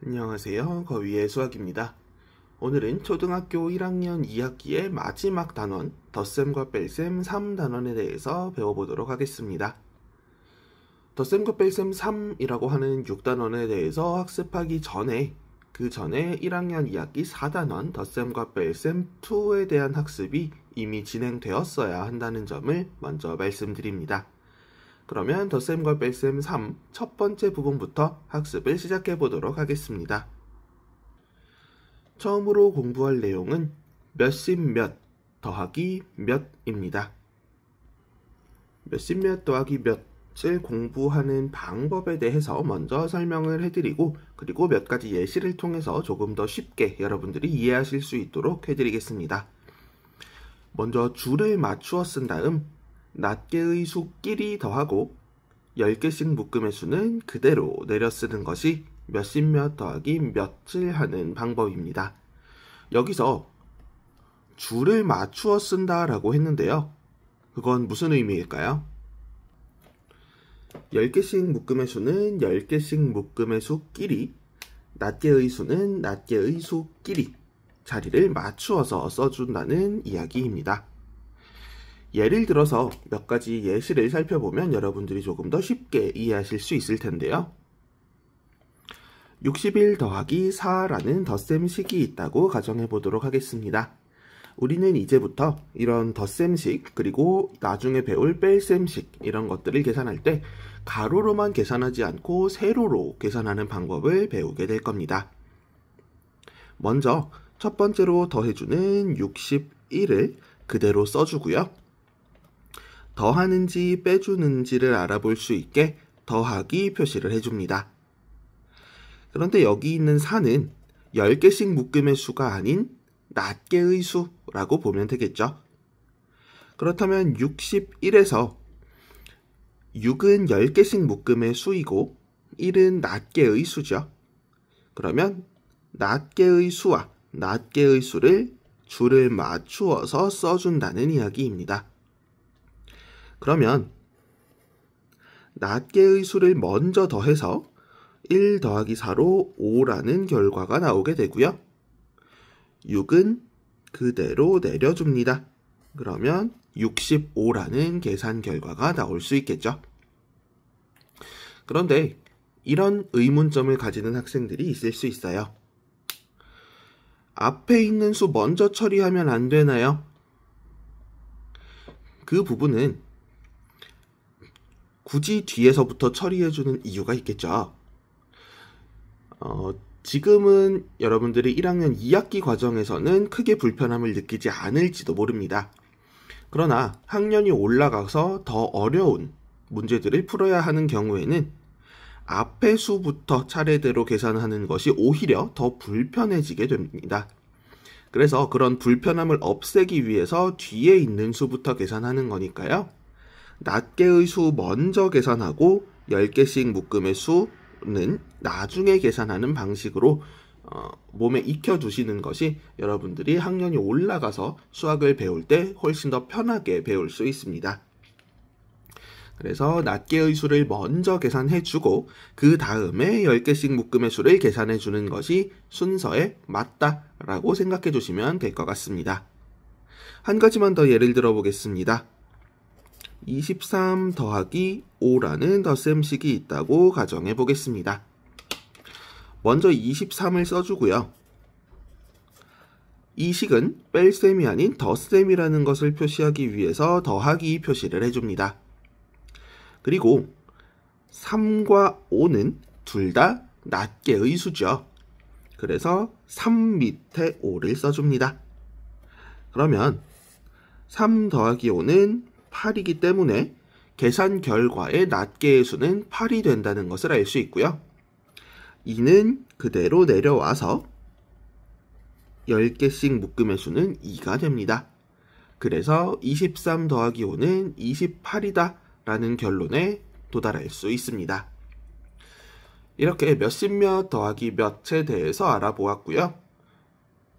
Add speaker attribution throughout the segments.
Speaker 1: 안녕하세요. 거위의 수학입니다. 오늘은 초등학교 1학년 2학기의 마지막 단원 덧셈과 뺄셈 3단원에 대해서 배워보도록 하겠습니다. 덧셈과 뺄셈 3이라고 하는 6단원에 대해서 학습하기 전에 그 전에 1학년 2학기 4단원 덧셈과 뺄셈 2에 대한 학습이 이미 진행되었어야 한다는 점을 먼저 말씀드립니다. 그러면 덧셈과 뺄셈 3 첫 번째 부분부터 학습을 시작해 보도록 하겠습니다. 처음으로 공부할 내용은 몇십 몇 더하기 몇입니다. 몇십 몇 더하기 몇을 공부하는 방법에 대해서 먼저 설명을 해드리고 그리고 몇 가지 예시를 통해서 조금 더 쉽게 여러분들이 이해하실 수 있도록 해드리겠습니다. 먼저 줄을 맞추어 쓴 다음 낱개의 수끼리 더하고 10개씩 묶음의 수는 그대로 내려 쓰는 것이 몇십 몇 더하기 몇을 하는 방법입니다. 여기서 줄을 맞추어 쓴다 라고 했는데요. 그건 무슨 의미일까요? 10개씩 묶음의 수는 10개씩 묶음의 수끼리, 낱개의 수는 낱개의 수끼리 자리를 맞추어서 써준다는 이야기입니다. 예를 들어서 몇 가지 예시를 살펴보면 여러분들이 조금 더 쉽게 이해하실 수 있을 텐데요. 61 더하기 4라는 덧셈식이 있다고 가정해 보도록 하겠습니다. 우리는 이제부터 이런 덧셈식 그리고 나중에 배울 뺄셈식 이런 것들을 계산할 때 가로로만 계산하지 않고 세로로 계산하는 방법을 배우게 될 겁니다. 먼저 첫 번째로 더해주는 61을 그대로 써주고요. 더하는지 빼주는지를 알아볼 수 있게 더하기 표시를 해줍니다. 그런데 여기 있는 4는 10개씩 묶음의 수가 아닌 낱개의 수라고 보면 되겠죠. 그렇다면 61에서 6은 10개씩 묶음의 수이고 1은 낱개의 수죠. 그러면 낱개의 수와 낱개의 수를 줄을 맞추어서 써준다는 이야기입니다. 그러면 낱개의 수를 먼저 더해서 1 더하기 4로 5라는 결과가 나오게 되고요. 6은 그대로 내려줍니다. 그러면 65라는 계산 결과가 나올 수 있겠죠. 그런데 이런 의문점을 가지는 학생들이 있을 수 있어요. 앞에 있는 수 먼저 처리하면 안 되나요? 그 부분은 굳이 뒤에서부터 처리해주는 이유가 있겠죠. 지금은 여러분들이 1학년 2학기 과정에서는 크게 불편함을 느끼지 않을지도 모릅니다. 그러나 학년이 올라가서 더 어려운 문제들을 풀어야 하는 경우에는 앞의 수부터 차례대로 계산하는 것이 오히려 더 불편해지게 됩니다. 그래서 그런 불편함을 없애기 위해서 뒤에 있는 수부터 계산하는 거니까요. 낱개의 수 먼저 계산하고 10개씩 묶음의 수는 나중에 계산하는 방식으로 몸에 익혀두시는 것이 여러분들이 학년이 올라가서 수학을 배울 때 훨씬 더 편하게 배울 수 있습니다. 그래서 낱개의 수를 먼저 계산해주고 그 다음에 10개씩 묶음의 수를 계산해주는 것이 순서에 맞다라고 생각해 주시면 될 것 같습니다. 한 가지만 더 예를 들어 보겠습니다. 23 더하기 5라는 덧셈식이 있다고 가정해 보겠습니다. 먼저 23을 써주고요. 이 식은 뺄셈이 아닌 덧셈이라는 것을 표시하기 위해서 더하기 표시를 해줍니다. 그리고 3과 5는 둘 다 낱개의 수죠. 그래서 3 밑에 5를 써줍니다. 그러면 3 더하기 5는 8이기 때문에 계산 결과의 낱개의 수는 8이 된다는 것을 알 수 있고요. 2는 그대로 내려와서 10개씩 묶음의 수는 2가 됩니다. 그래서 23 더하기 5는 28이다 라는 결론에 도달할 수 있습니다. 이렇게 몇십 몇 더하기 몇에 대해서 알아보았고요.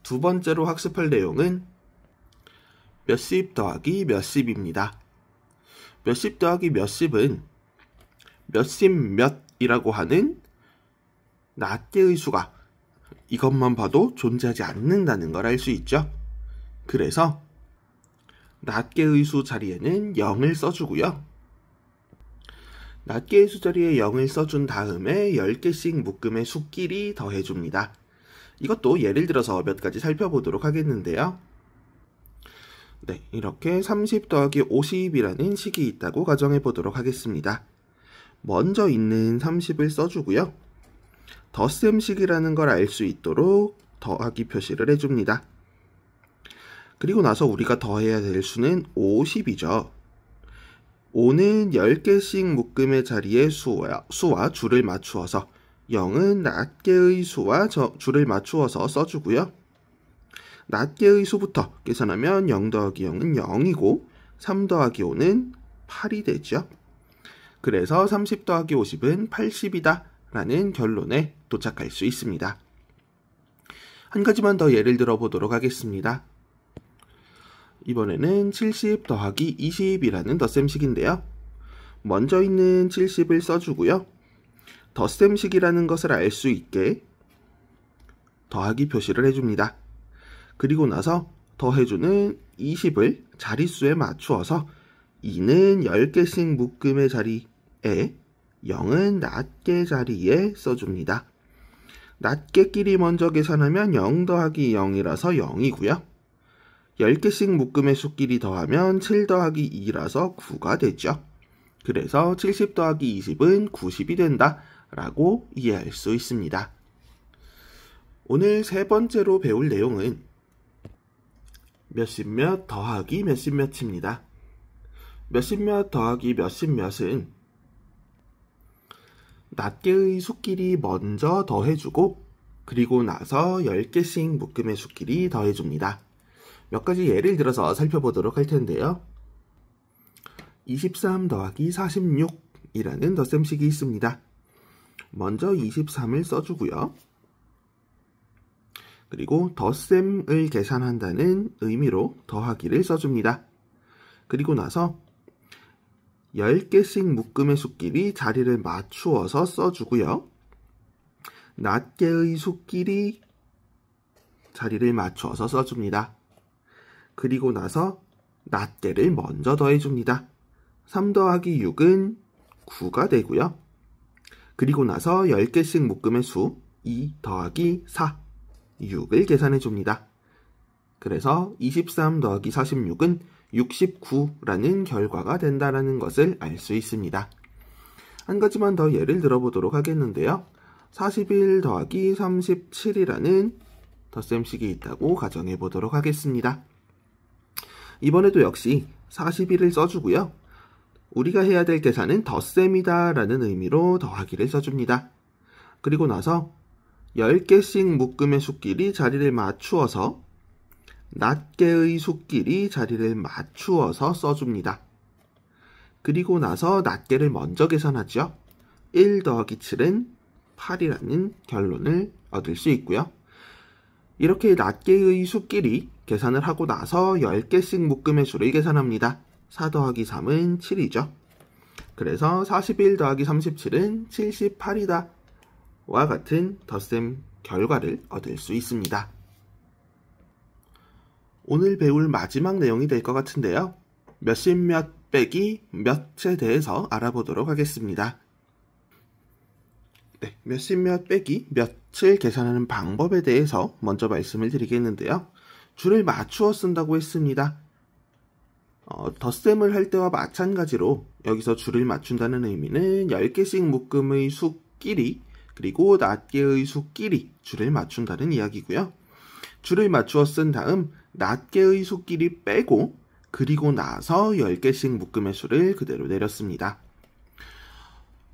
Speaker 1: 두 번째로 학습할 내용은 몇십 더하기 몇십입니다. 몇십 더하기 몇십은 몇십 몇이라고 하는 낱개의 수가 이것만 봐도 존재하지 않는다는 걸 알 수 있죠. 그래서 낱개의 수 자리에는 0을 써주고요. 낱개의 수 자리에 0을 써준 다음에 10개씩 묶음의 수끼리 더해줍니다. 이것도 예를 들어서 몇 가지 살펴보도록 하겠는데요. 네, 이렇게 30 더하기 50이라는 식이 있다고 가정해 보도록 하겠습니다. 먼저 있는 30을 써주고요. 덧셈식이라는 걸 알 수 있도록 더하기 표시를 해줍니다. 그리고 나서 우리가 더해야 될 수는 50이죠. 5는 10개씩 묶음의 자리에 수와 줄을 맞추어서 0은 낱개의 수와 줄을 맞추어서 써주고요. 낱개의 수부터 계산하면 0 더하기 0은 0이고 3 더하기 5는 8이 되죠. 그래서 30 더하기 50은 80이다 라는 결론에 도착할 수 있습니다. 한 가지만 더 예를 들어 보도록 하겠습니다. 이번에는 70 더하기 20이라는 덧셈식인데요. 먼저 있는 70을 써주고요. 덧셈식이라는 것을 알 수 있게 더하기 표시를 해줍니다. 그리고 나서 더해주는 20을 자릿수에 맞추어서 2는 10개씩 묶음의 자리에 0은 낱개 자리에 써줍니다. 낱개끼리 먼저 계산하면 0 더하기 0이라서 0이고요. 10개씩 묶음의 수끼리 더하면 7 더하기 2라서 9가 되죠. 그래서 70 더하기 20은 90이 된다 라고 이해할 수 있습니다. 오늘 세 번째로 배울 내용은 몇십 몇 더하기 몇십 몇입니다. 몇십 몇 더하기 몇십 몇은 낱개의 수끼리 먼저 더해주고 그리고 나서 10개씩 묶음의 수끼리 더해줍니다. 몇 가지 예를 들어서 살펴보도록 할 텐데요. 23 더하기 46이라는 덧셈식이 있습니다. 먼저 23을 써주고요. 그리고 덧셈을 계산한다는 의미로 더하기를 써줍니다. 그리고 나서 10개씩 묶음의 수끼리 자리를 맞추어서 써주고요. 낱개의 수끼리 자리를 맞추어서 써줍니다. 그리고 나서 낱개를 먼저 더해줍니다. 3 더하기 6은 9가 되고요. 그리고 나서 10개씩 묶음의 수 2 더하기 4, 6을 계산해 줍니다. 그래서 23 더하기 46은 69라는 결과가 된다는 것을 알 수 있습니다. 한 가지만 더 예를 들어보도록 하겠는데요. 41 더하기 37이라는 덧셈식이 있다고 가정해 보도록 하겠습니다. 이번에도 역시 41을 써주고요. 우리가 해야 될 계산은 덧셈이다 라는 의미로 더하기를 써줍니다. 그리고 나서 10개씩 묶음의 수끼리 자리를 맞추어서 낱개의 수끼리 자리를 맞추어서 써줍니다. 그리고 나서 낱개를 먼저 계산하죠. 1 더하기 7은 8이라는 결론을 얻을 수 있고요. 이렇게 낱개의 수끼리 계산을 하고 나서 10개씩 묶음의 수를 계산합니다. 4 더하기 3은 7이죠. 그래서 41 더하기 37은 78이다. 와 같은 덧셈 결과를 얻을 수 있습니다. 오늘 배울 마지막 내용이 될 것 같은데요. 몇십 몇 빼기 몇에 대해서 알아보도록 하겠습니다. 네, 몇십 몇 빼기 몇을 계산하는 방법에 대해서 먼저 말씀을 드리겠는데요. 줄을 맞추어 쓴다고 했습니다. 덧셈을 할 때와 마찬가지로 여기서 줄을 맞춘다는 의미는 10개씩 묶음의 수끼리 그리고 낱개의 수끼리 줄을 맞춘다는 이야기고요. 줄을 맞추어 쓴 다음 낱개의 수끼리 빼고 그리고 나서 10개씩 묶음의 수를 그대로 내렸습니다.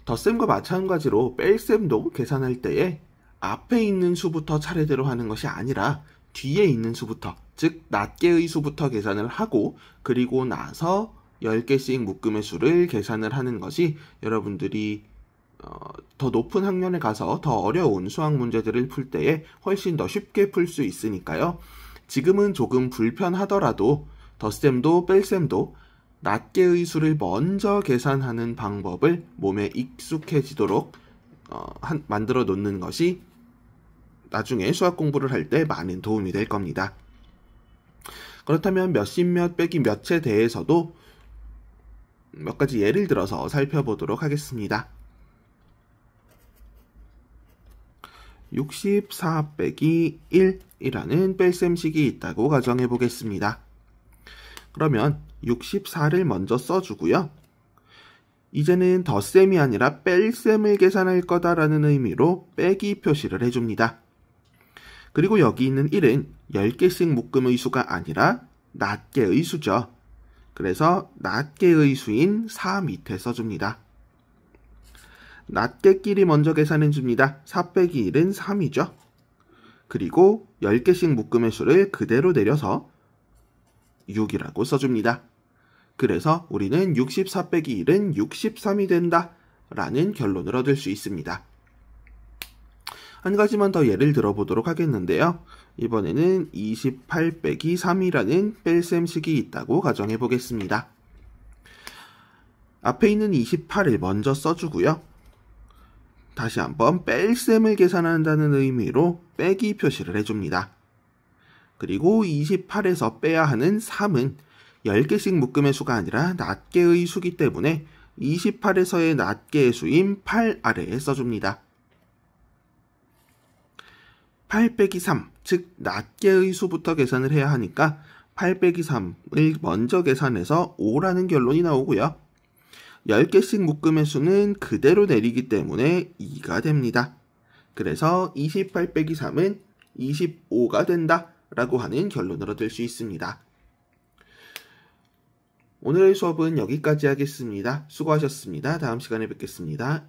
Speaker 1: 덧셈과 마찬가지로 뺄셈도 계산할 때에 앞에 있는 수부터 차례대로 하는 것이 아니라 뒤에 있는 수부터, 즉 낱개의 수부터 계산을 하고 그리고 나서 10개씩 묶음의 수를 계산을 하는 것이 여러분들이 더 높은 학년에 가서 더 어려운 수학 문제들을 풀 때에 훨씬 더 쉽게 풀 수 있으니까요. 지금은 조금 불편하더라도 덧셈도 뺄셈도 낱개의 수를 먼저 계산하는 방법을 몸에 익숙해지도록 만들어 놓는 것이 나중에 수학 공부를 할 때 많은 도움이 될 겁니다. 그렇다면 몇십몇 빼기 몇에 대해서도 몇 가지 예를 들어서 살펴보도록 하겠습니다. 64 빼기 1이라는 뺄셈식이 있다고 가정해 보겠습니다. 그러면 64를 먼저 써주고요. 이제는 덧셈이 아니라 뺄셈을 계산할 거다라는 의미로 빼기 표시를 해줍니다. 그리고 여기 있는 1은 10개씩 묶음의 수가 아니라 낱개의 수죠. 그래서 낱개의 수인 4 밑에 써줍니다. 낱개끼리 먼저 계산해 줍니다. 4 빼기 1은 3이죠. 그리고 10개씩 묶음의 수를 그대로 내려서 6이라고 써줍니다. 그래서 우리는 64 빼기 1은 63이 된다 라는 결론을 얻을 수 있습니다. 한 가지만 더 예를 들어보도록 하겠는데요. 이번에는 28 빼기 3이라는 뺄셈식이 있다고 가정해 보겠습니다. 앞에 있는 28을 먼저 써주고요. 다시 한번 뺄셈을 계산한다는 의미로 빼기 표시를 해줍니다. 그리고 28에서 빼야 하는 3은 10개씩 묶음의 수가 아니라 낱개의 수기 때문에 28에서의 낱개의 수인 8 아래에 써줍니다. 8 빼기 3, 즉 낱개의 수부터 계산을 해야 하니까 8 빼기 3을 먼저 계산해서 5라는 결론이 나오고요. 10개씩 묶음의 수는 그대로 내리기 때문에 2가 됩니다. 그래서 28 빼기 3은 25가 된다 라고 하는 결론을 얻을 수 있습니다. 오늘의 수업은 여기까지 하겠습니다. 수고하셨습니다. 다음 시간에 뵙겠습니다.